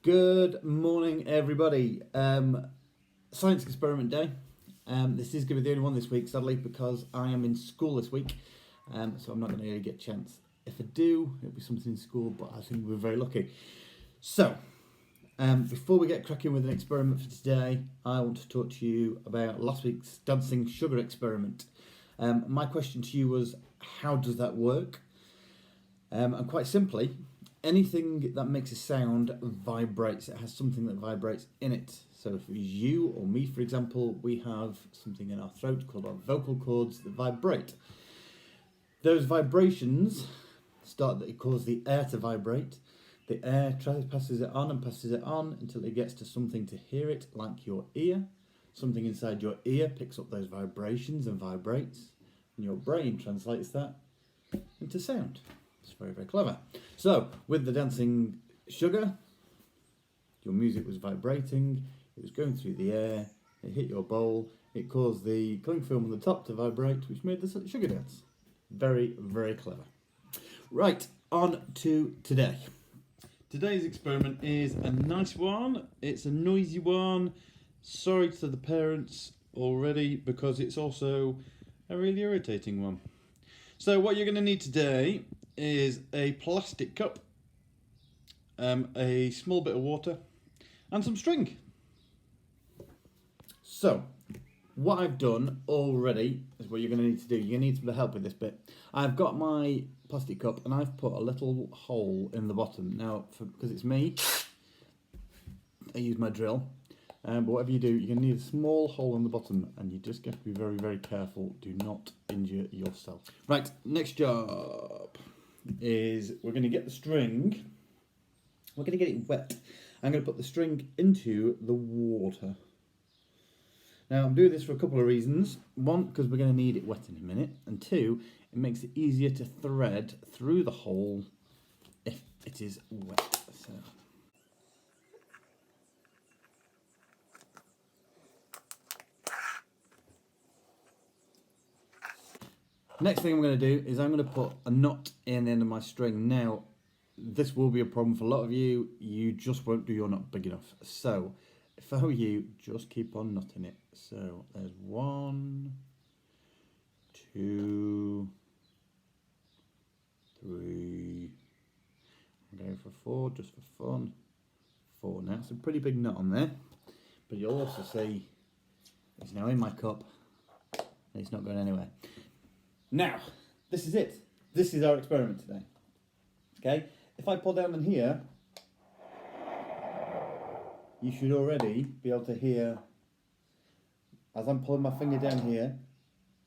Good morning, everybody. Science experiment day. This is going to be the only one this week, sadly, because I am in school this week, so I'm not going to get a chance. If I do, it'll be something in school, but I think we're very lucky. So, before we get cracking with an experiment for today, I want to talk to you about last week's dancing sugar experiment. My question to you was, how does that work? And quite simply, anything that makes a sound vibrates. It has something that vibrates in it. So if it was you or me, for example, we have something in our throat called our vocal cords that vibrate. Those vibrations it cause the air to vibrate. The air passes it on until it gets to something to hear it, like your ear. Something inside your ear picks up those vibrations and vibrates, and your brain translates that into sound. It's very, very clever. So, with the dancing sugar, your music was vibrating, it was going through the air, it hit your bowl, it caused the cling film on the top to vibrate, which made the sugar dance. Very, very clever. Right, on to today. Today's experiment is a nice one. It's a noisy one. Sorry to the parents already, because it's also a really irritating one. So what you're going to need today is a plastic cup, a small bit of water, and some string. So, what I've done already is what you're going to need to do. You're going to need some help with this bit. I've got my plastic cup and I've put a little hole in the bottom. Now, because it's me, I use my drill. But whatever you do, you're going to need a small hole in the bottom, and you just have to be very, very careful. Do not injure yourself. Right, next job is we're going to get the string. We're going to get it wet. I'm going to put the string into the water. Now, I'm doing this for a couple of reasons. One, because we're going to need it wet in a minute. And two, it makes it easier to thread through the hole if it is wet. So. Next thing I'm going to do is I'm going to put a knot in the end of my string. Now, this will be a problem for a lot of you. You just won't do your knot big enough. So, if I were you, just keep on knotting it. So, there's 1, 2, 3. I'm going for 4, just for fun. 4 now. It's a pretty big knot on there. But you'll also see it's now in my cup and it's not going anywhere. Now, this is it. This is our experiment today. Okay? If I pull down in here, you should already be able to hear, as I'm pulling my finger down here,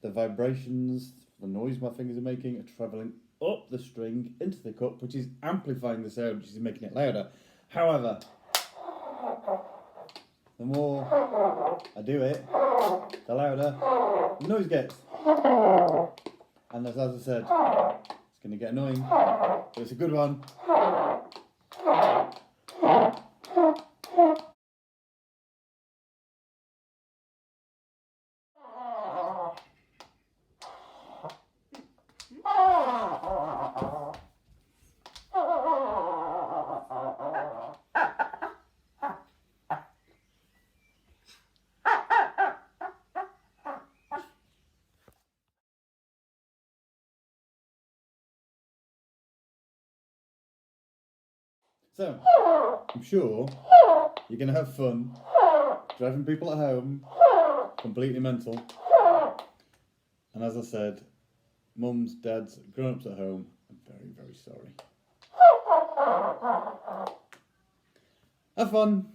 the vibrations, the noise my fingers are making are travelling up the string into the cup, which is amplifying the sound, which is making it louder. However, the more I do it, the louder the noise gets. And as I said, it's going to get annoying, but it's a good one. So, I'm sure you're going to have fun driving people at home completely mental. And as I said, mums, dads, grown-ups at home, I'm very, very sorry. Have fun!